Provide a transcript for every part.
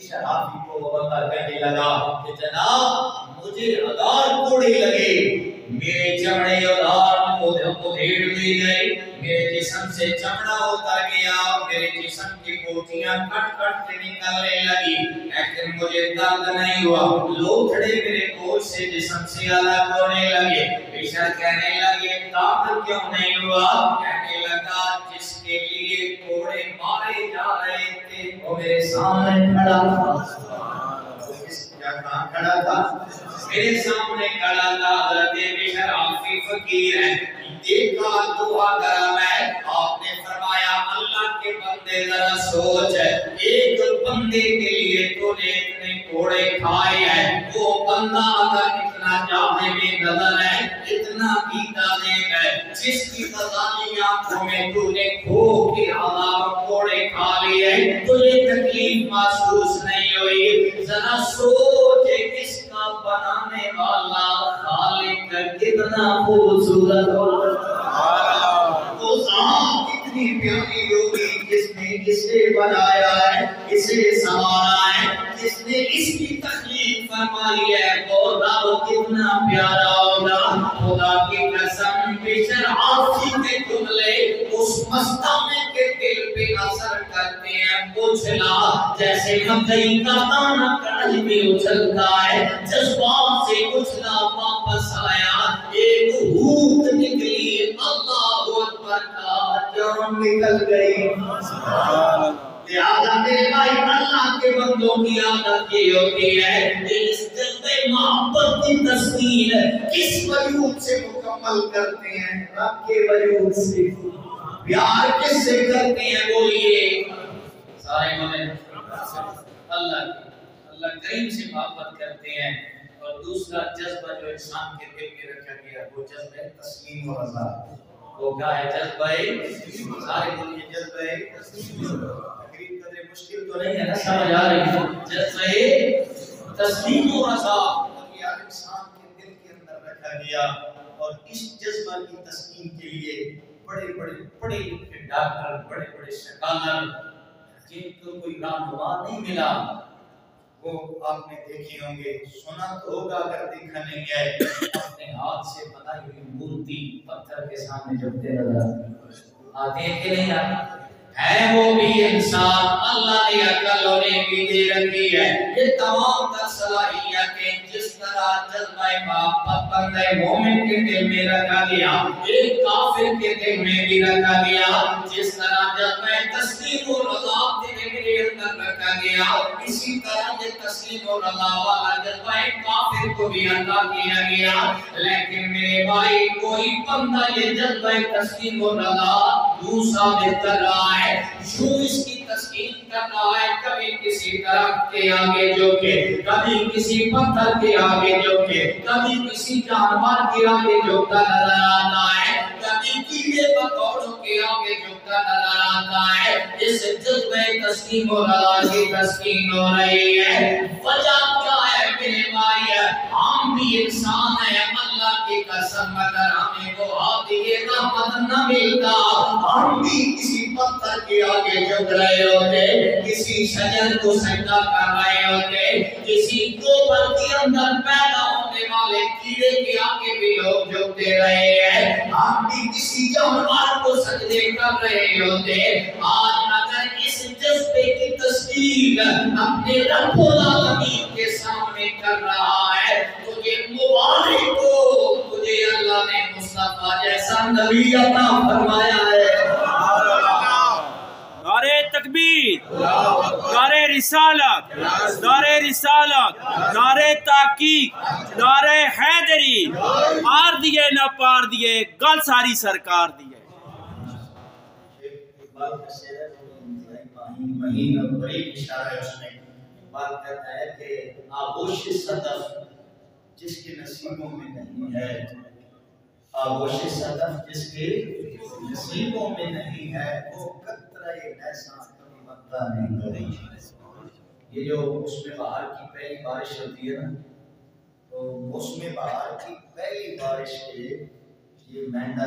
شرابی کو وہ بندہ کہنے لگا کہ جناب مجھے اذان کوڑی لگے، میرے چمڑے اذان کو ڈھیر لی گئی، میرے جسم سے چمڑا اتر گیا، میرے جسم کی بوٹیاں کٹ کٹ کے نکلنے لگی، لیکن مجھے درد نہیں ہوا، لوتھڑے میرے گوشت سے جسم سے الگ ہونے لگے۔ بشر کہنے لگے درد کیوں نہیں ہوا؟ کہنے لگا جس کے لیے کوڑے مارے جا رہے تھے وہ میرے سامنے کھڑا کہاں کھڑا تھا؟ میرے سامنے کھڑا تھا۔ حضرت بشر عافی فقیر ہے، دیکھا دعا کرا میں، آپ نے فرمایا اللہ کے بندے ذرا سوچ، ایک بندے کے لیے تو نے اتنے کوڑے کھائے ہیں، وہ بندہ اگر اتنا جاہل نظر ہے، اتنا بھی ظالم ہے، جس کی تزالی آنکھوں میں تو نے کھو کے ہزاروں کوڑے کھا لیے، تجھے تکلیف محسوس نہیں ہوئی؟ ذرا سوچ اس کا بنانے والا خالق کتنا خوبصورت ہوگا، وہ ذات کتنی پیاری ہوگی جس نے اسے بنایا ہے، اسے سنوارا ہے، جس نے اس کی تخلیق فرمائی ہے، وہ رب کتنا پیارا ہوگا۔ خدا کی قسم بشر عافی کے جملے اس مستانے کے دل پہ اثر کرتے ہیں، اچھلا جیسے مکئی کا دانہ کڑاہی میں اچھلتا ہے، جذبات سے اچھلا واپس آیا، ایک ہوت نکلی، اللہ اکبر کا جان نکل گئی۔ لہذا میرے بھائی اللہ کے بندوں کی عادت یہ ہوتی ہے اس جذبے محبت کی تسکین کس وجود سے مکمل کرتے ہیں؟ رب کے وجود سے۔ پیار کس سے کرتے ہیں؟ بولیے سارے مومن اللہ کریم سے محبت کرتے ہیں۔ اور دوسرا جذبہ جو انسان کے دل میں رکھا گیا وہ جذبہ تسلیم و رضا۔ وہ کیا ہے؟ جذبہ سارے بولیے جذبہ تقریب قدر مشکل تو نہیں ہے نا، سمجھ آ رہی ہے؟ جذبہ تسلیم و رضا یہ ہر انسان کے دل کے اندر رکھا گیا، اور اس جذبہ کی تسکین کے لیے بڑے بڑے لکھے ڈاکٹر، بڑے بڑے سکالر جن کو کوئی رہنما نہیں ملا، وہ آپ نے دیکھے ہوں گے، سنا تو ہوگا اگر دیکھا نہیں ہے، اپنے ہاتھ سے بنائی ہوئی مورتی پتھر کے سامنے جھکتے نظر آتے ہیں کہ نہیں آتے؟ ہے وہ بھی انسان، اللہ نے عقل انہیں بھی دے رکھی ہے۔ یہ تمام تر صلاحیتیں جس طرح جذبہ محبت بندہ مومن کے دل میں رکھا گیا، ایک کافر کے دل میں بھی رکھا گیا، جس طرح جذبہ تسلیم و رضا دل کے اندر رکھا گیا، اسی طرح یہ تسلیم و رضا والا جذبہ کافر کو بھی عطا کیا گیا۔ لیکن میرے بھائی کوئی بندہ یہ جذبہ تسلیم و رضا یوں ثابت کر رہا ہے، یوں اس کی تسکین کر رہا ہے، کبھی کسی درخت کے آگے جھکے، کبھی کسی پتھر کے آگے جھکے، کبھی کسی جانور کے آگے جھکتا نظر آتا ہے، کبھی کیڑے مکوڑوں کے آگے جھکتا نظر آتا ہے۔ اس جذبہ تسلیم و رضا کی تسکین ہو رہی ہے۔ وجہ کیا ہے میرے بھائی؟ ہم بھی انسان ہیں، اللہ کی قسم اگر ہمیں وہ ہادی رحمت نہ ملتا ہم بھی کسی پتھر کے آگے جھک رہے ہوتے، کسی شجر کو سجدہ کر رہے ہوتے، کسی گوبر کے اندر پیدا ہونے والے کیڑے کے آگے بھی لوگ جھکتے رہے ہیں، ہم بھی کسی جانور کو سجدے کر رہے ہوتے۔ آج اگر اس جذبے کی تصدیق اپنے رب العالمین کے سامنے کر رہا ہے تو یہ مبارک ہو، تجھے اللہ نے مصطفیٰ جیسا نبی عطا فرمایا ہے۔ نعرہ تکبیر، نعرہ رسالت، نعرہ رسالت، نعرہ تحقیق، نعرہ حیدری، آر دیے نہ پار دیے، گل ساری سرکار دیے۔ مہین اور بڑی اشارہ ہے، اس میں بات کرتا ہے کہ آغوش صدف جس کے نصیبوں میں نہیں ہے، آغوش صدف جس کے نصیبوں میں نہیں ہے، وہ قطرہ نیساں کبھی مدہ نہیں کرے۔ یہ جو موسم بہار کی پہلی بارش ہوتی ہے نا، تو موسم بہار کی پہلی بارش کے یہ مہنگا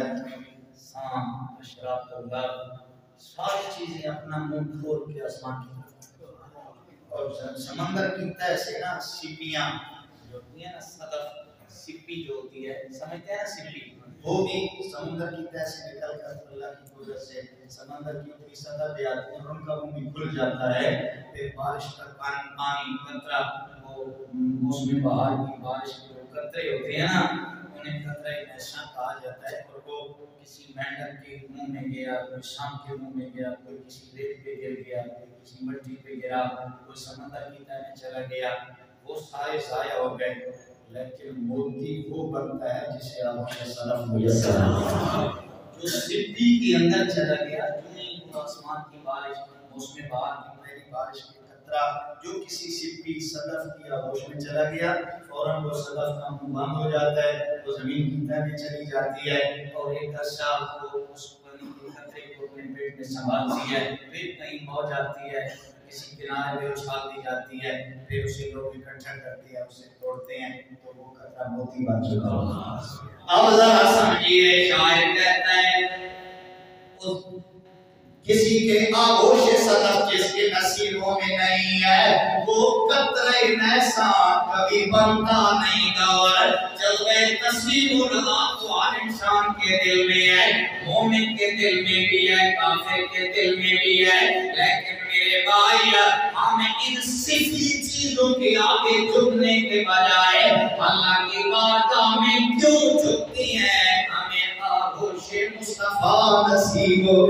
سام اشراف الغرب ساری چیزیں اپنا منہ کھول کے آسمان کی اور سمندر کی تہ سے نا سپیاں جو ہوتی ہیں نا، صدف سپی جو ہوتی ہے، سمجھتے ہیں نا سپی، وہ بھی سمندر کی تہ سے نکل کر اللہ کی قدرت سے سمندر کی اوپری سطح پہ آتی ہیں اور ان کا منہ بھی کھل جاتا ہے، پھر بارش کا پانی قطرہ، وہ موسم بہار کی بارش کے جو قطرے ہوتے ہیں نا، انہیں قطرہ ایسا کہا جاتا ہے، اور وہ کسی مینڈک کے منہ میں گیا، کوئی سانپ کے منہ میں گیا، کوئی کسی ریت پہ گر گیا، کوئی کسی مٹی پہ گرا، کوئی سمندر کی تہ میں چلا گیا، وہ سارے ضائع ہو گئے، لیکن موتی وہ بنتا ہے جسے آپ کے صدف میسر ہے، جو سپی کے اندر چلا گیا، جو آسمان کی بارش، موسم بہار کی پہلی بارش کی قطرہ جو کسی سپی صدف کی آغوش میں چلا گیا، فوراً وہ صدف کا منہ بند ہو جاتا ہے، وہ زمین کی تہ میں چلی جاتی ہے، اور ایک عرصہ وہ اس پانی کے قطرے کو اپنے پیٹ میں سنبھالتی ہے، پھر کہیں ہو جاتی ہے، کسی کنارے پہ اچھال دی جاتی ہے، پھر اسے لوگ اکٹھا کرتے ہیں، اسے توڑتے ہیں، تو وہ قطرہ موتی بن چکا ہوگا۔ اب ذرا سمجھیے، شاعر کہتا ہے کسی کے آغوش صدف جس کے نصیبوں میں نہیں ہے، وہ قطرہ نیسا کبھی بنتا نہیں گا، اور جلوہ تصویر اللہ تو ہر انسان کے دل میں ہے، مومن کے دل میں بھی ہے، کافر کے دل میں بھی ہے، لیکن میرے بھائی ہمیں ان صفی چیزوں کے آگے جھکنے کے بجائے اللہ کی بارگاہ میں کیوں جھکتی ہیں؟ ہمیں آغوش مصطفیٰ نصیب ہو۔